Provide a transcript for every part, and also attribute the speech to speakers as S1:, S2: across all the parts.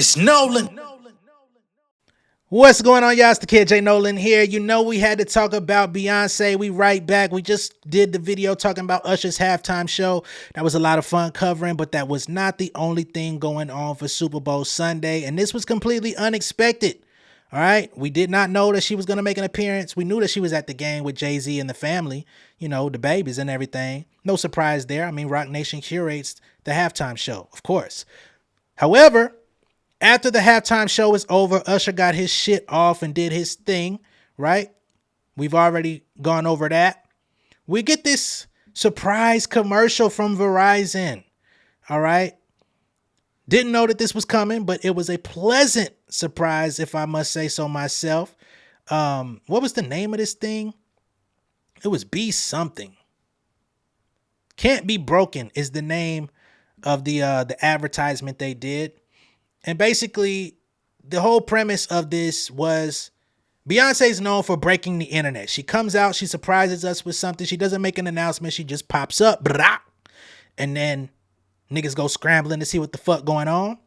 S1: It's Nolan.
S2: What's going on, y'all? It's the kid J Nolan here. You know we had to talk about Beyonce. We right back. We just did the video talking about Usher's halftime show. That was a lot of fun covering, but that was not the only thing going on for Super Bowl Sunday, and this was completely unexpected. All right, we did not know that she was going to make an appearance. We knew that she was at the game with Jay-Z and the family, you know, the babies and everything. No surprise there. I mean, Roc Nation curates the halftime show, of course. However, after the halftime show is over, Usher got his shit off and did his thing, right? We've already gone over that. We get this surprise commercial from Verizon, all right? Didn't know that this was coming, but it was a pleasant surprise, if I must say so myself. What was the name of this thing? It was Be Something. Can't Be Broken is the name of the advertisement they did. And basically, the whole premise of this was Beyonce's known for breaking the internet. She comes out, she surprises us with something. She doesn't make an announcement. She just pops up. Brah, and then niggas go scrambling to see what the fuck going on.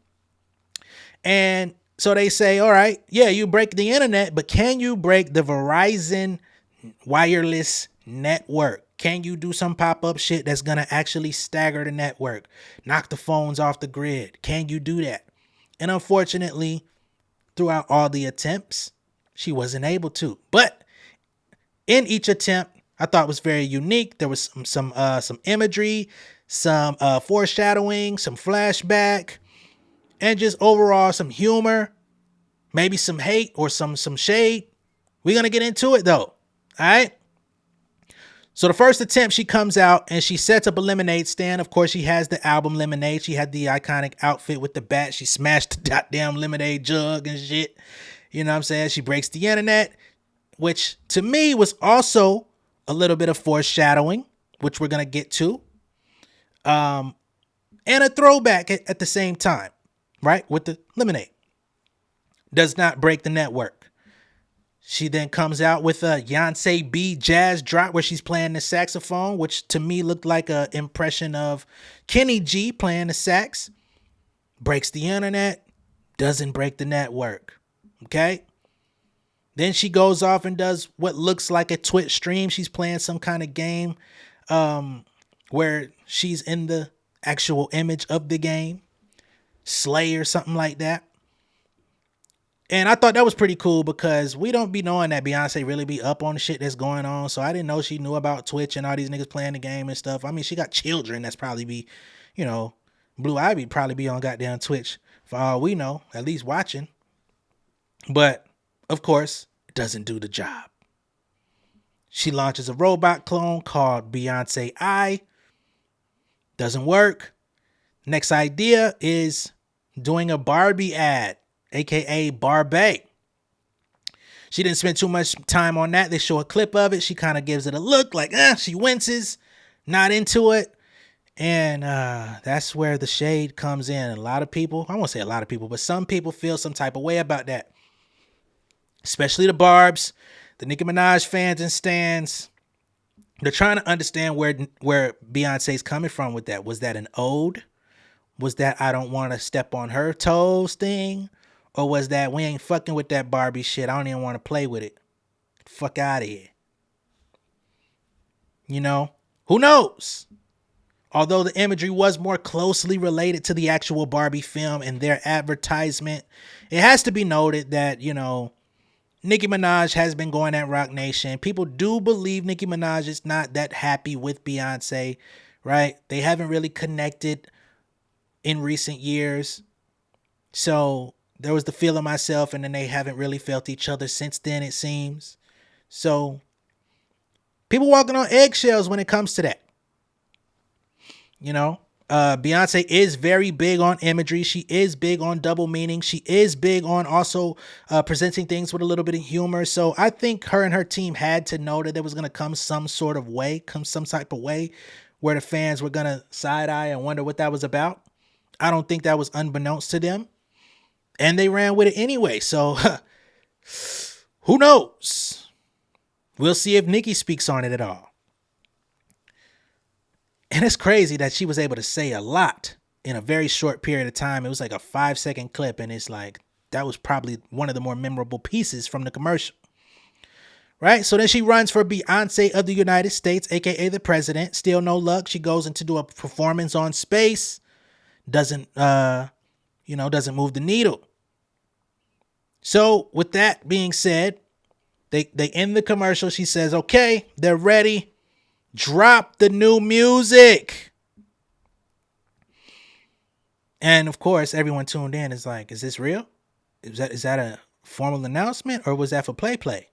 S2: And so they say, all right, yeah, you break the internet, but can you break the Verizon wireless network? Can you do some pop-up shit that's going to actually stagger the network? Knock the phones off the grid? Can you do that? And unfortunately, throughout all the attempts, she wasn't able to. But in each attempt, I thought was very unique. There was some imagery, some foreshadowing, some flashback, and just overall some humor, maybe some hate or some shade. We're gonna get into it though. All right. So the first attempt, she comes out and she sets up a lemonade stand. Of course, she has the album Lemonade. She had the iconic outfit with the bat. She smashed the goddamn lemonade jug and shit. You know what I'm saying? She breaks the internet, which to me was also a little bit of foreshadowing, which we're going to get to. And a throwback at the same time, right? With the lemonade. Does not break the network. She then comes out with a Beyonce B jazz drop where she's playing the saxophone, which to me looked like an impression of Kenny G playing the sax. Breaks the internet, doesn't break the network. Okay? Then she goes off and does what looks like a Twitch stream. She's playing some kind of game where she's in the actual image of the game. Slay or something like that. And I thought that was pretty cool because we don't be knowing that Beyonce really be up on the shit that's going on. So I didn't know she knew about Twitch and all these niggas playing the game and stuff. I mean, she got children that's probably be, you know, Blue Ivy probably be on goddamn Twitch for all we know, at least watching. But, of course, it doesn't do the job. She launches a robot clone called Beyonce I. Doesn't work. Next idea is doing a Barbie ad. AKA Barbie. She didn't spend too much time on that. They show a clip of it. She kind of gives it a look like, she winces, not into it. And that's where the shade comes in. A lot of people, I won't say a lot of people, but some people feel some type of way about that. Especially the Barbs, the Nicki Minaj fans and stans. They're trying to understand where Beyonce's coming from with that. Was that an ode? Was that I don't want to step on her toes thing? Or was that we ain't fucking with that Barbie shit? I don't even want to play with it. Fuck out of here. You know? Who knows? Although the imagery was more closely related to the actual Barbie film and their advertisement, it has to be noted that, you know, Nicki Minaj has been going at Roc Nation. People do believe Nicki Minaj is not that happy with Beyonce, right? They haven't really connected in recent years. So there was the feel of myself, and then they haven't really felt each other since then, it seems. So people walking on eggshells when it comes to that. You know, Beyonce is very big on imagery. She is big on double meaning. She is big on also presenting things with a little bit of humor. So I think her and her team had to know that there was going to come some type of way where the fans were going to side eye and wonder what that was about. I don't think that was unbeknownst to them. And they ran with it anyway. So who knows? We'll see if Nicki speaks on it at all. And it's crazy that she was able to say a lot in a very short period of time. It was like a 5-second clip, and it's like that was probably one of the more memorable pieces from the commercial. Right? So then she runs for Beyonce of the United States, aka the president. Still no luck. She goes in to do a performance on space. Doesn't doesn't move the needle. So with that being said, they end the commercial. She says, okay, they're ready. Drop the new music. And of course, everyone tuned in is like, is this real? Is that a formal announcement, or was that for play?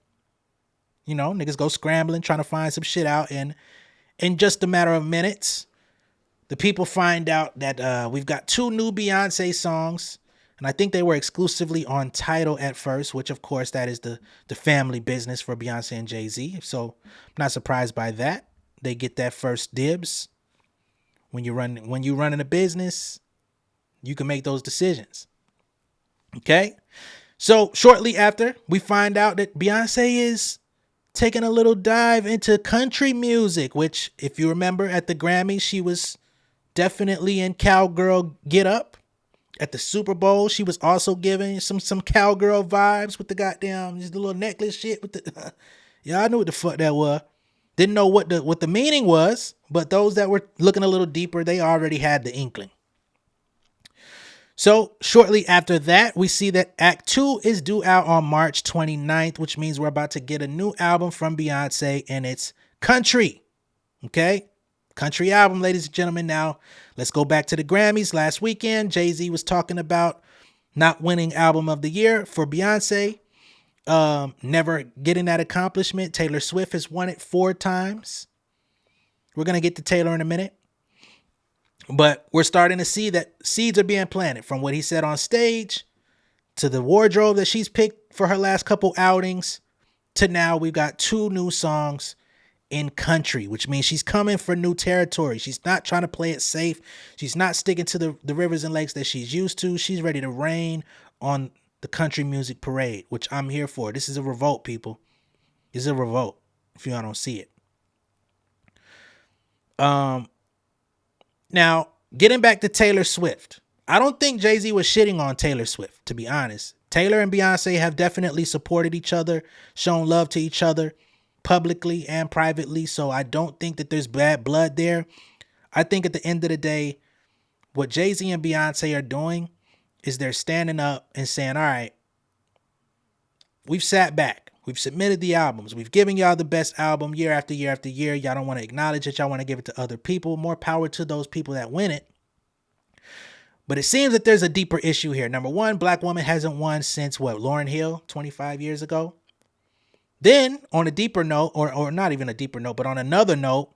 S2: You know, niggas go scrambling, trying to find some shit out. And in just a matter of minutes, the people find out that we've got 2 new Beyonce songs. And I think they were exclusively on Tidal at first, which of course that is the family business for Beyonce and Jay-Z. So I'm not surprised by that. They get that first dibs. When you're running a business, you can make those decisions. Okay? So shortly after, we find out that Beyonce is taking a little dive into country music, which, if you remember at the Grammys, she was definitely in cowgirl get up. At the Super Bowl, she was also giving some cowgirl vibes with the goddamn just the little necklace shit with the yeah, I knew what the fuck that was. Didn't know what the meaning was, but those that were looking a little deeper, they already had the inkling. So shortly after that, we see that Act 2 is due out on March 29th, which means we're about to get a new album from Beyonce, and it's country. Okay? Country album, ladies and gentlemen. Now, let's go back to the Grammys. Last weekend, Jay-Z was talking about not winning album of the year for Beyonce. Never getting that accomplishment. Taylor Swift has won it 4 times. We're going to get to Taylor in a minute. But we're starting to see that seeds are being planted from what he said on stage to the wardrobe that she's picked for her last couple outings to now we've got 2 new songs in country, which means she's coming for new territory. She's not trying to play it safe. She's not sticking to the rivers and lakes that she's used to. She's ready to rain on the country music parade, which I'm here for. This is a revolt, people. This is a revolt if y'all don't see it. Now, getting back to Taylor Swift, I don't think Jay-Z was shitting on Taylor Swift, to be honest. Taylor and Beyonce have definitely supported each other, shown love to each other publicly and privately, so I don't think that there's bad blood there. I think at the end of the day, what Jay-Z and Beyonce are doing is they're standing up and saying, all right, we've sat back. We've submitted the albums. We've given y'all the best album year after year after year. Y'all don't want to acknowledge it. Y'all want to give it to other people. More power to those people that win it. But it seems that there's a deeper issue here. Number one, Black woman hasn't won since what? Lauryn Hill, 25 years ago. Then on a deeper note, or not even a deeper note, but on another note,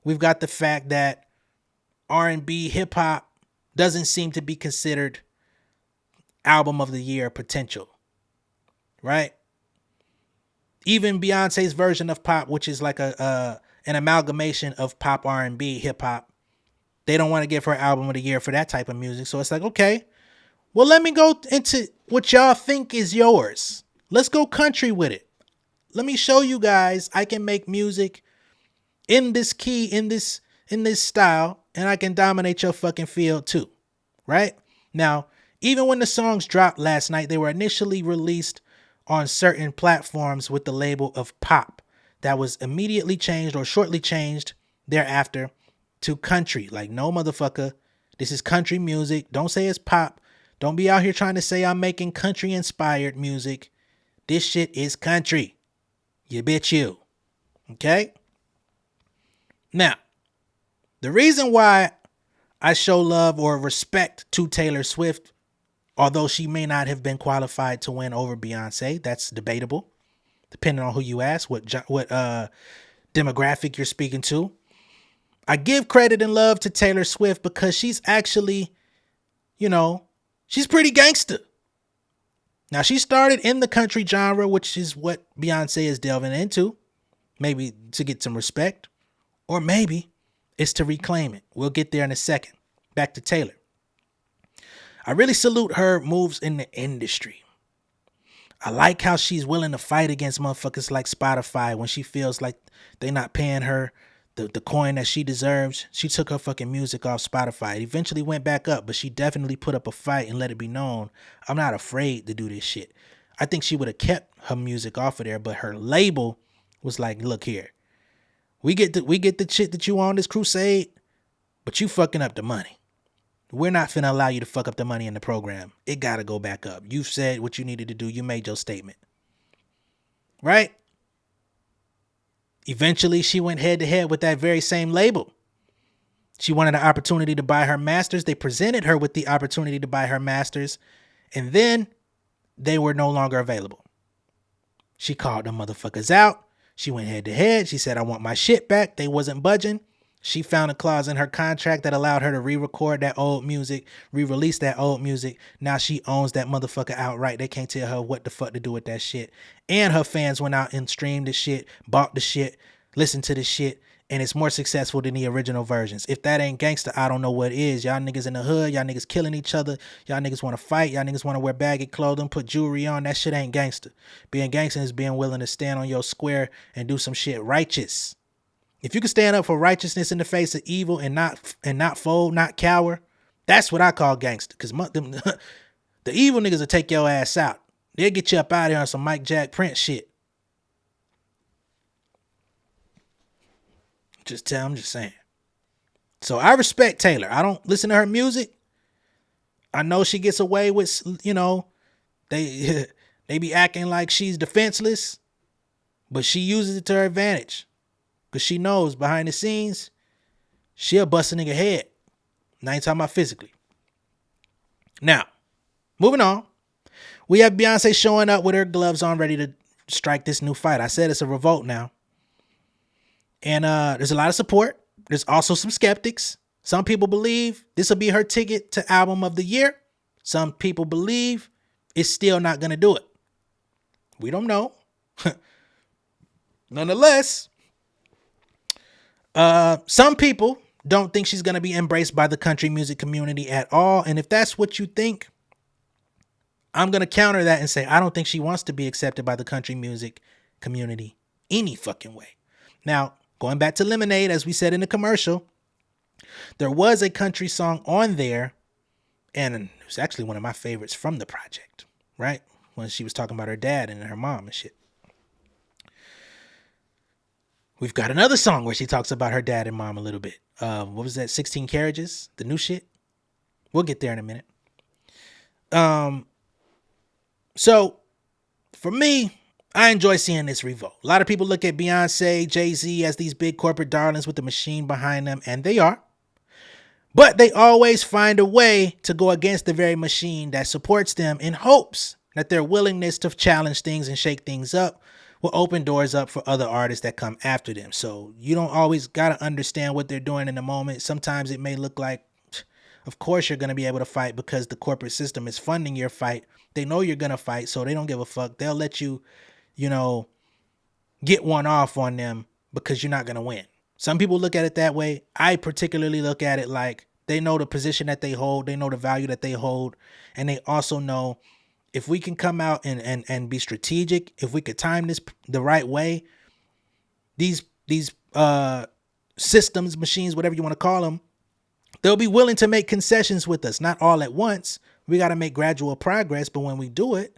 S2: we've got the fact that R&B hip hop doesn't seem to be considered album of the year potential. Right? Even Beyonce's version of pop, which is like an amalgamation of pop, R&B, hip hop, they don't want to give her album of the year for that type of music. So it's like, okay, well, let me go into what y'all think is yours. Let's go country with it. Let me show you guys I can make music in this key, in this style, and I can dominate your fucking field too. Right? Now, even when the songs dropped last night, they were initially released on certain platforms with the label of pop. That was immediately changed or shortly changed thereafter to country. Like, no, motherfucker, this is country music. Don't say it's pop. Don't be out here trying to say I'm making country inspired music. This shit is country. You bitch you. Okay? Now, the reason why I show love or respect to Taylor Swift, although she may not have been qualified to win over Beyonce, that's debatable, depending on who you ask, what demographic you're speaking to. I give credit and love to Taylor Swift because she's actually, she's pretty gangster. Now, she started in the country genre, which is what Beyonce is delving into, maybe to get some respect, or maybe it's to reclaim it. We'll get there in a second. Back to Taylor. I really salute her moves in the industry. I like how she's willing to fight against motherfuckers like Spotify when she feels like they're not paying her the coin that she deserves. She took her fucking music off Spotify. It eventually went back up, but she definitely put up a fight and let it be known, I'm not afraid to do this shit. I think she would have kept her music off of there, but her label was like, look here, we get the shit that you on this crusade, but you fucking up the money. We're not finna allow you to fuck up the money in the program. It gotta go back up. You've said what you needed to do. You made your statement. Right? Eventually, she went head to head with that very same label. She wanted an opportunity to buy her masters. They presented her with the opportunity to buy her masters, and then they were no longer available. She called them motherfuckers out. She went head to head. She said, I want my shit back. They wasn't budging. She found a clause in her contract that allowed her to re-record that old music, re-release that old music. Now she owns that motherfucker outright. They can't tell her what the fuck to do with that shit. And her fans went out and streamed the shit, bought the shit, listened to the shit, and it's more successful than the original versions. If that ain't gangster, I don't know what is. Y'all niggas in the hood, y'all niggas killing each other, y'all niggas want to fight, y'all niggas want to wear baggy clothing, put jewelry on. That shit ain't gangster. Being gangster is being willing to stand on your square and do some shit righteous. If you can stand up for righteousness in the face of evil and not fold, not cower, that's what I call gangster. Because the evil niggas will take your ass out. They'll get you up out of here on some Mike Jack Prince shit. I'm just saying. So I respect Taylor. I don't listen to her music. I know she gets away with, they be acting like she's defenseless, but she uses it to her advantage. Because she knows behind the scenes, she'll bust a nigga head. And I ain't talking about physically. Now, moving on. We have Beyonce showing up with her gloves on, ready to strike this new fight. I said it's a revolt now. And there's a lot of support. There's also some skeptics. Some people believe this will be her ticket to album of the year. Some people believe it's still not going to do it. We don't know. Nonetheless, some people don't think she's going to be embraced by the country music community at all. And if that's what you think, I'm going to counter that and say, I don't think she wants to be accepted by the country music community any fucking way. Now, going back to Lemonade, as we said in the commercial, there was a country song on there, and it was actually one of my favorites from the project, right? When she was talking about her dad and her mom and shit. We've got another song where she talks about her dad and mom a little bit. What was that? 16 Carriages, the new shit. We'll get there in a minute. So for me, I enjoy seeing this revolt. A lot of people look at Beyonce, Jay-Z as these big corporate darlings with the machine behind them, and they are. But they always find a way to go against the very machine that supports them in hopes that their willingness to challenge things and shake things up will open doors up for other artists that come after them. So you don't always got to understand what they're doing in the moment. Sometimes it may look like, of course you're going to be able to fight because the corporate system is funding your fight. They know you're going to fight, so they don't give a fuck. They'll let you, get one off on them because you're not going to win. Some people look at it that way. I particularly look at it like they know the position that they hold. They know the value that they hold. And they also know if we can come out and be strategic, if we could time this the right way, these systems, machines, whatever you want to call them, they'll be willing to make concessions with us. Not all at once. We got to make gradual progress. But when we do it,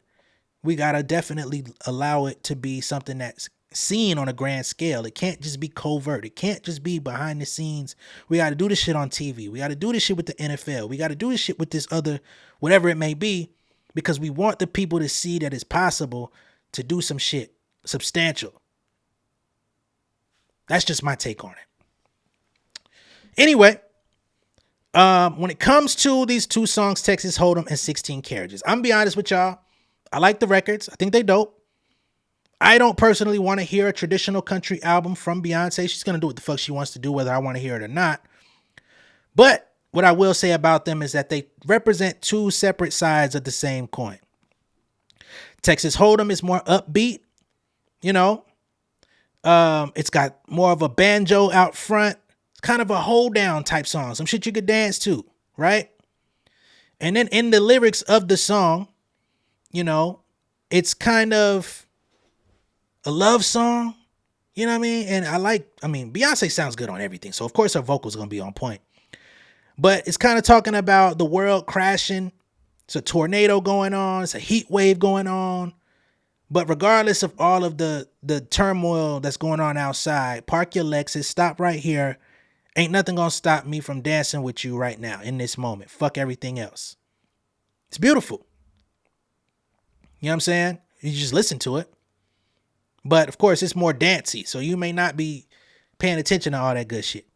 S2: we got to definitely allow it to be something that's seen on a grand scale. It can't just be covert. It can't just be behind the scenes. We got to do this shit on TV. We got to do this shit with the NFL. We got to do this shit with this other, whatever it may be, because we want the people to see that it's possible to do some shit substantial. That's just my take on it. Anyway, when it comes to these two songs, Texas Hold'em and 16 Carriages, I'm gonna be honest with y'all. I like the records. I think they dope. I don't personally want to hear a traditional country album from Beyonce. She's going to do what the fuck she wants to do, whether I want to hear it or not. But what I will say about them is that they represent two separate sides of the same coin. Texas Hold'em is more upbeat, it's got more of a banjo out front. It's kind of a hold down type song. Some shit you could dance to, right? And then in the lyrics of the song, it's kind of a love song, You know what I mean? And Beyonce sounds good on everything. So of course her vocals gonna be on point. But it's kind of talking about the world crashing. It's a tornado going on. It's a heat wave going on. But regardless of all of the turmoil that's going on outside, park your Lexus, stop right here. Ain't nothing gonna stop me from dancing with you right now in this moment. Fuck everything else. It's beautiful. You know what I'm saying? You just listen to it. But of course, it's more dancey, so you may not be paying attention to all that good shit.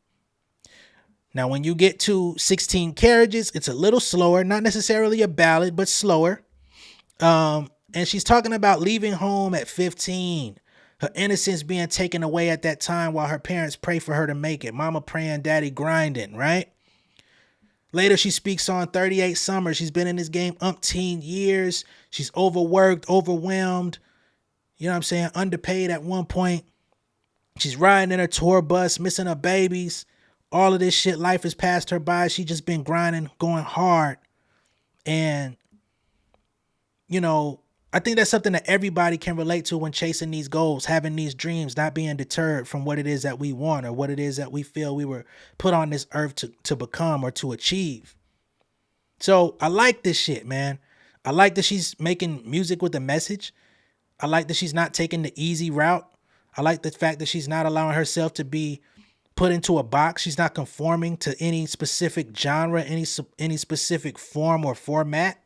S2: Now, when you get to 16 Carriages, it's a little slower, not necessarily a ballad, but slower. And she's talking about leaving home at 15, her innocence being taken away at that time while her parents pray for her to make it. Mama praying, daddy grinding, right? Later, she speaks on 38 summers. She's been in this game umpteen years. She's overworked, overwhelmed. You know what I'm saying? Underpaid at one point. She's riding in her tour bus, missing her babies. All of this shit, life has passed her by. She just been grinding, going hard. And, you know, I think that's something that everybody can relate to when chasing these goals, having these dreams, not being deterred from what it is that we want or what it is that we feel we were put on this earth to become or to achieve. So I like this shit, man. I like that she's making music with a message. I like that she's not taking the easy route. I like the fact that she's not allowing herself to be put into a box. She's not conforming to any specific genre, any specific form or format.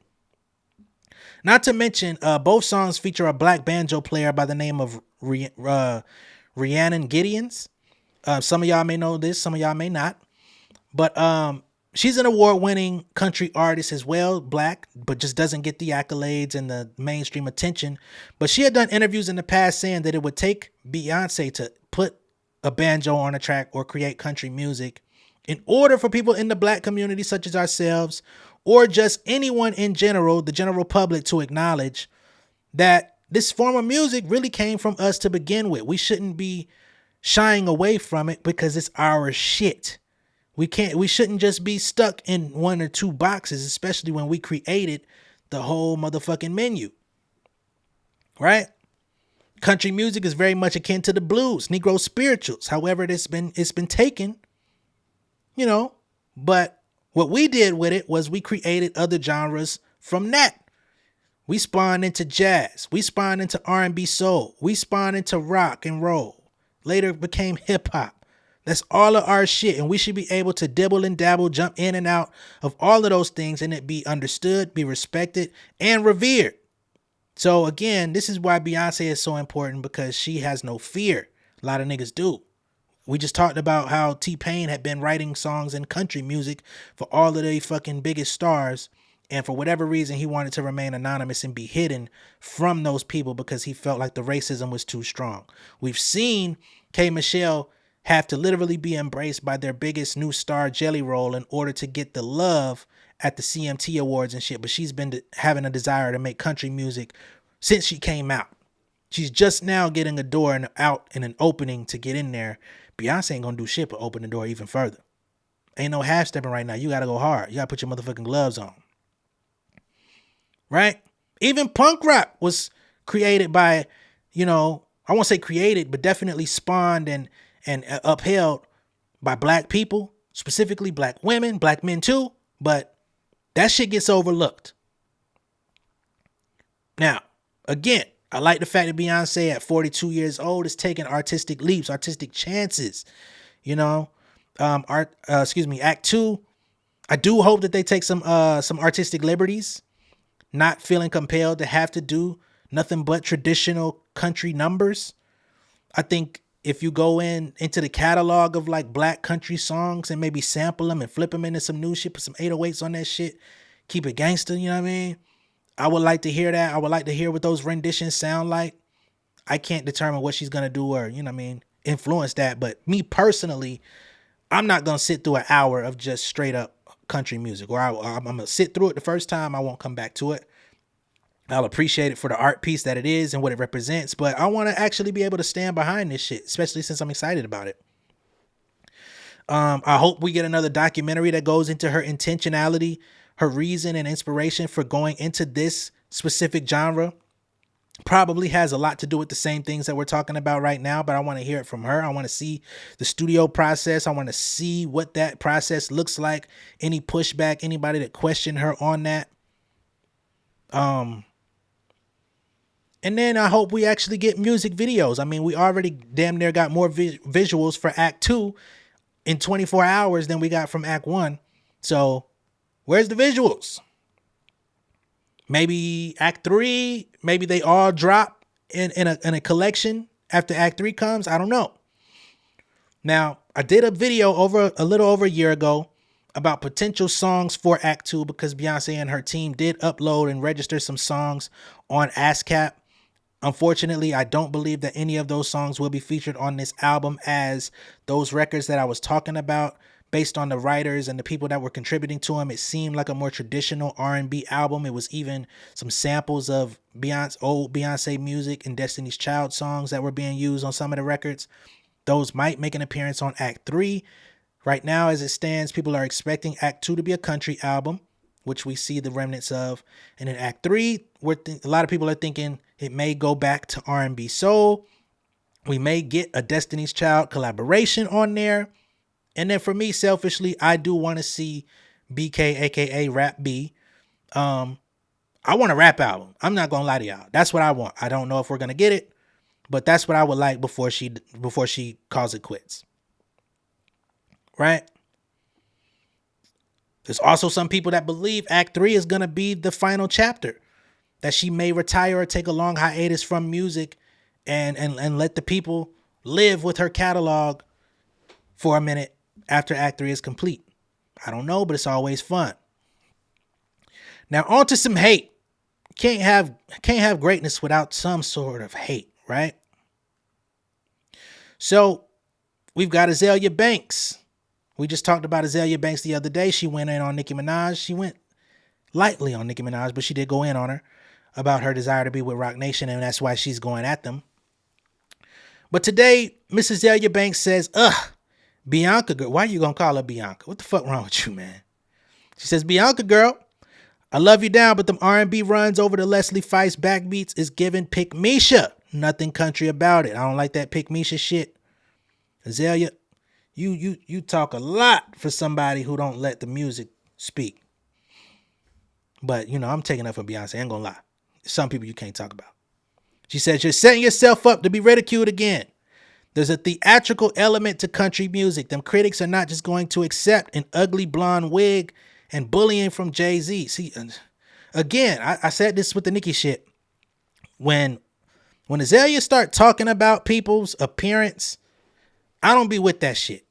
S2: Not to mention, both songs feature a black banjo player by the name of Rhiannon Gideons. Some of y'all may know this, some of y'all may not. But she's an award-winning country artist as well, black, but just doesn't get the accolades and the mainstream attention. But she had done interviews in the past saying that it would take Beyonce to put a banjo on a track or create country music in order for people in the black community, such as ourselves, or just anyone in general, the general public, to acknowledge that this form of music really came from us to begin with. We shouldn't be shying away from it because it's our shit. We shouldn't just be stuck in one or two boxes, especially when we created the whole motherfucking menu. Right? Country music is very much akin to the blues, Negro spirituals. However, it's been taken, you know, but what we did with it was we created other genres from that. We spawned into jazz. We spawned into R&B soul. We spawned into rock and roll. Later it became hip hop. That's all of our shit. And we should be able to dibble and dabble, jump in and out of all of those things and it be understood, be respected, and revered. So again, this is why Beyonce is so important, because she has no fear. A lot of niggas do. We just talked about how T-Pain had been writing songs in country music for all of the fucking biggest stars. And for whatever reason, he wanted to remain anonymous and be hidden from those people because he felt like the racism was too strong. We've seen K. Michelle have to literally be embraced by their biggest new star, Jelly Roll, in order to get the love at the CMT Awards and shit. But she's been having a desire to make country music since she came out. She's just now getting a door and out and an opening to get in there. Beyonce ain't gonna do shit but open the door even further. Ain't no half stepping right now. You gotta go hard. You gotta put your motherfucking gloves on. Right? Even punk rock was created by, you know, I won't say created, but definitely spawned and upheld by black people, specifically black women, black men too, but that shit gets overlooked. Now, again, I like the fact that Beyonce at 42 years old is taking artistic leaps, artistic chances. You know, Act 2. I do hope that they take some artistic liberties, not feeling compelled to have to do nothing but traditional country numbers. I think if you go into the catalog of like black country songs and maybe sample them and flip them into some new shit, put some 808s on that shit, keep it gangster, you know what I mean? I would like to hear that. I would like to hear what those renditions sound like. I can't determine what she's going to do or, you know what I mean, influence that. But me personally, I'm not going to sit through an hour of just straight up country music. Or I'm going to sit through it the first time. I won't come back to it. I'll appreciate it for the art piece that it is and what it represents. But I want to actually be able to stand behind this shit, especially since I'm excited about it. I hope we get another documentary that goes into her intentionality, her reason and inspiration for going into this specific genre. Probably has a lot to do with the same things that we're talking about right now, but I want to hear it from her. I want to see the studio process. I want to see what that process looks like. Any pushback, anybody that questioned her on that. And then I hope we actually get music videos. I mean, we already damn near got more visuals for Act 2 in 24 hours than we got from Act 1. So where's the visuals? Maybe Act 3, maybe they all drop in a collection after Act 3 comes. I don't know. Now, I did a video a little over a year ago about potential songs for Act 2 because Beyonce and her team did upload and register some songs on ASCAP. Unfortunately, I don't believe that any of those songs will be featured on this album, as those records that I was talking about, based on the writers and the people that were contributing to them, it seemed like a more traditional R&B album. It was even some samples of old Beyonce music and Destiny's Child songs that were being used on some of the records. Those might make an appearance on Act 3. Right now, as it stands, people are expecting Act 2 to be a country album, which we see the remnants of. And in Act 3, a lot of people are thinking it may go back to R&B soul. We may get a Destiny's Child collaboration on there. And then for me, selfishly, I do want to see BK, aka Rap B. I want a rap album. I'm not going to lie to y'all. That's what I want. I don't know if we're going to get it, but that's what I would like before she calls it quits. Right? There's also some people that believe Act 3 is going to be the final chapter, that she may retire or take a long hiatus from music and let the people live with her catalog for a minute after Act 3 is complete. I don't know, but it's always fun. Now, on to some hate. Can't have greatness without some sort of hate, right? So, we've got Azalea Banks. We just talked about Azalea Banks the other day. She went in on Nicki Minaj. She went lightly on Nicki Minaj, but she did go in on her about her desire to be with Roc Nation, and that's why she's going at them. But today, Miss Azalea Banks says, Bianca girl, why are you gonna call her Bianca? What the fuck wrong with you, man? She says, Bianca girl, I love you down, but them R&B runs over the Leslie Feist backbeats is giving Pick Misha. Nothing country about it. I don't like that Pick Misha shit. Azalea, you talk a lot for somebody who don't let the music speak. But, I'm taking up for Beyonce. I ain't gonna lie. Some people you can't talk about. She says, you're setting yourself up to be ridiculed again. There's a theatrical element to country music. Them critics are not just going to accept an ugly blonde wig and bullying from Jay-Z. See, again, I said this with the Nicki shit. When Azalea start talking about people's appearance, I don't be with that shit.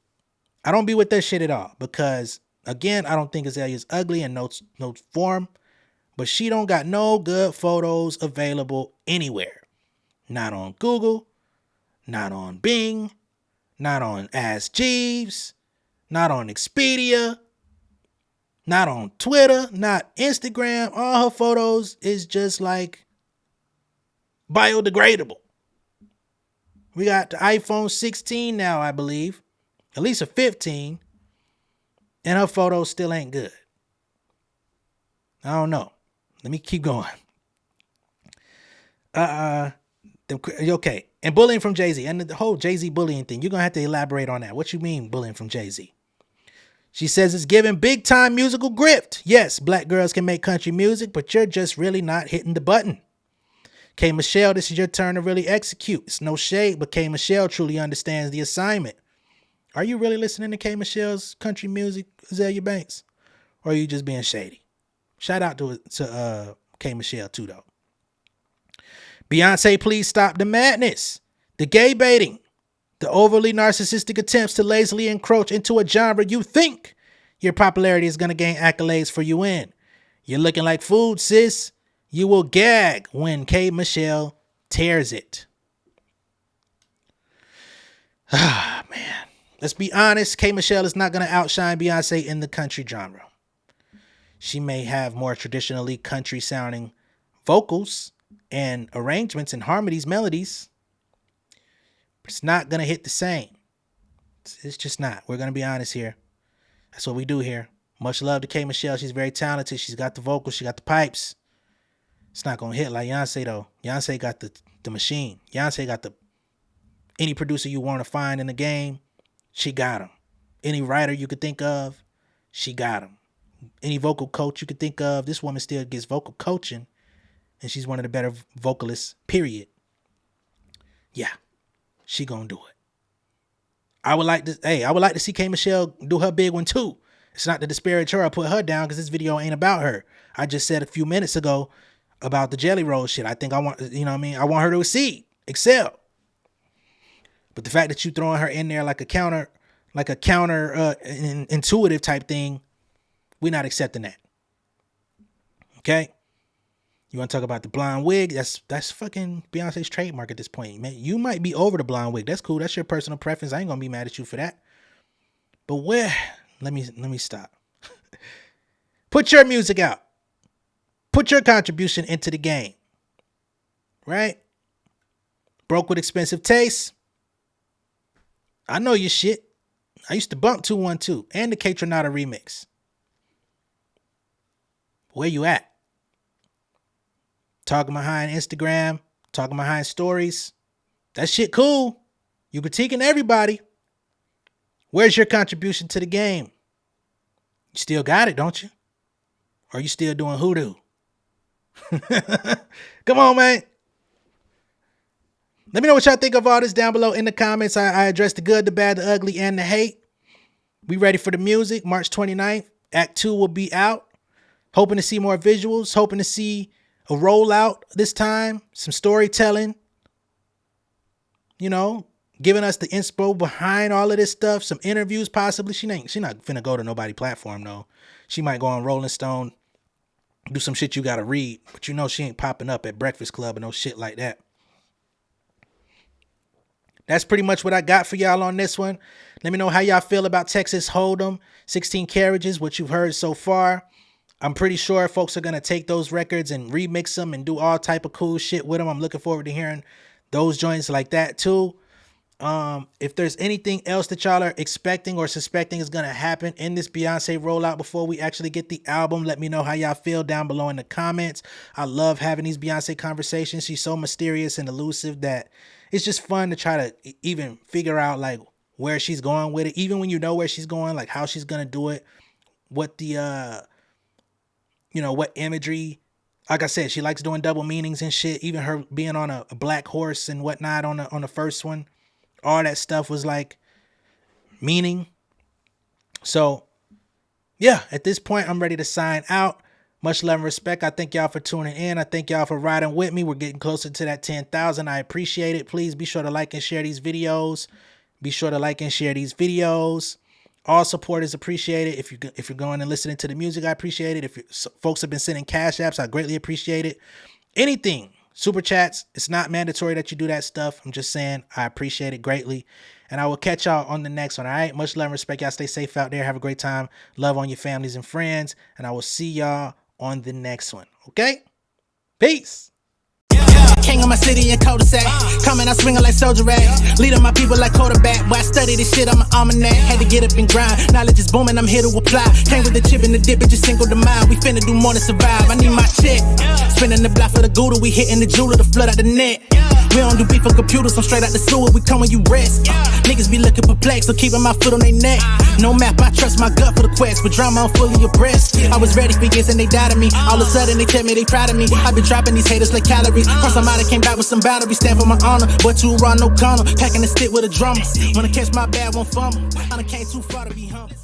S2: I don't be with that shit at all. Because, again, I don't think Azalea's ugly in no form. But she don't got no good photos available anywhere. Not on Google. Not on Bing. Not on Ask Jeeves. Not on Expedia. Not on Twitter. Not Instagram. All her photos is just like biodegradable. We got the iPhone 16 now, I believe. At least a 15. And her photos still ain't good. I don't know. Let me keep going. Okay. And bullying from Jay-Z. And the whole Jay-Z bullying thing. You're going to have to elaborate on that. What you mean bullying from Jay-Z? She says it's giving big time musical grift. Yes, black girls can make country music, but you're just really not hitting the button. K. Michelle, this is your turn to really execute. It's no shade, but K. Michelle truly understands the assignment. Are you really listening to K. Michelle's country music, Azalea Banks? Or are you just being shady? Shout out to K. Michelle too, though. Beyonce, please stop the madness. The gay baiting. The overly narcissistic attempts to lazily encroach into a genre you think your popularity is going to gain accolades for you in. You're looking like food, sis. You will gag when K. Michelle tears it. Ah, man. Let's be honest. K. Michelle is not going to outshine Beyonce in the country genre. She may have more traditionally country sounding vocals and arrangements and harmonies, melodies. But it's not going to hit the same. It's just not. We're going to be honest here. That's what we do here. Much love to K. Michelle. She's very talented. She's got the vocals. She got the pipes. It's not gonna hit like Beyonce though. Beyonce got the machine. Beyonce got any producer you want to find in the game, she got him. Any writer you could think of, she got him. Any vocal coach you could think of, this woman still gets vocal coaching, and she's one of the better vocalists, period. Yeah, she gonna do it. I would like to see K Michelle do her big one too. It's not to disparage her or put her down, because this video ain't about her. I just said a few minutes ago about the jelly roll shit. I think I want, you know what I mean? I want her to excel. But the fact that you throwing her in there like a counter intuitive type thing, we're not accepting that. Okay? You want to talk about the blonde wig? That's fucking Beyonce's trademark at this point. Man, you might be over the blonde wig. That's cool. That's your personal preference. I ain't gonna be mad at you for that. But let me stop. Put your music out. Put your contribution into the game. Right? Broke with expensive taste. I know your shit. I used to bump 212 and the Catronata remix. Where you at? Talking behind Instagram, talking behind stories. That shit cool. You critiquing everybody. Where's your contribution to the game? You still got it, don't you? Or are you still doing hoodoo? Come on, man. Let me know what y'all think of all this down below in the comments. I addressed the good, the bad, the ugly, and the hate. We ready for the music. March 29th. Act 2 will be out. Hoping to see more visuals. Hoping to see a rollout this time. Some storytelling. You know, giving us the inspo behind all of this stuff. Some interviews possibly. She not finna go to nobody platform though. She might go on Rolling Stone. Do some shit you gotta read. But you know she ain't popping up at Breakfast Club and no shit like that. That's pretty much what I got for y'all on this one. Let me know how y'all feel about Texas Hold'em, 16 Carriages, what you've heard so far. I'm pretty sure folks are going to take those records and remix them and do all type of cool shit with them. I'm looking forward to hearing those joints like that too. If there's anything else that y'all are expecting or suspecting is going to happen in this Beyonce rollout before we actually get the album, let me know how y'all feel down below in the comments. I love having these Beyonce conversations. She's so mysterious and elusive that it's just fun to try to even figure out like where she's going with it. Even when you know where she's going, like how she's going to do it, what the, what imagery. Like I said, she likes doing double meanings and shit. Even her being on a black horse and whatnot on the first one. All that stuff was like meaning. So yeah, at this point, I'm ready to sign out. Much love and respect. I thank y'all for tuning in. I thank y'all for riding with me. We're getting closer to that 10,000. I appreciate it. Please be sure to like and share these videos. Be sure to like and share these videos. All support is appreciated. If you're going and listening to the music, I appreciate it. If folks have been sending cash apps, I greatly appreciate it. Anything. Super chats, it's not mandatory that you do that stuff. I'm just saying I appreciate it greatly. And I will catch y'all on the next one, all right? Much love and respect. Y'all stay safe out there. Have a great time. Love on your families and friends. And I will see y'all on the next one, okay? Peace.
S1: King of my city and cul-de-sac. Coming out swinging like soldier rag. Leading my people like quarterback. Boy, I study this shit, I'm an almanac. Had to get up and grind. Knowledge is booming, I'm here to apply. Came with the chip and the dip, it just single the mind. We finna do more than survive. I need my check. Spinning the block for the gouda. We hitting the jeweler to flood out the net. We don't do beef for computers, I'm straight out the sewer. We come when you rest. Niggas be looking perplexed, so keeping my foot on their neck. No map, I trust my gut for the quest. With drama, I'm fully abreast. I was ready for years and they doubted me. All of a sudden they tell me they proud of me. I been dropping these haters like calories. Cross them out, I came back with some boundaries. Stand for my honor, but too raw, no corner. Packing the stick with a drummer. Wanna catch my bad, won't fumble. I done came too far to be humble.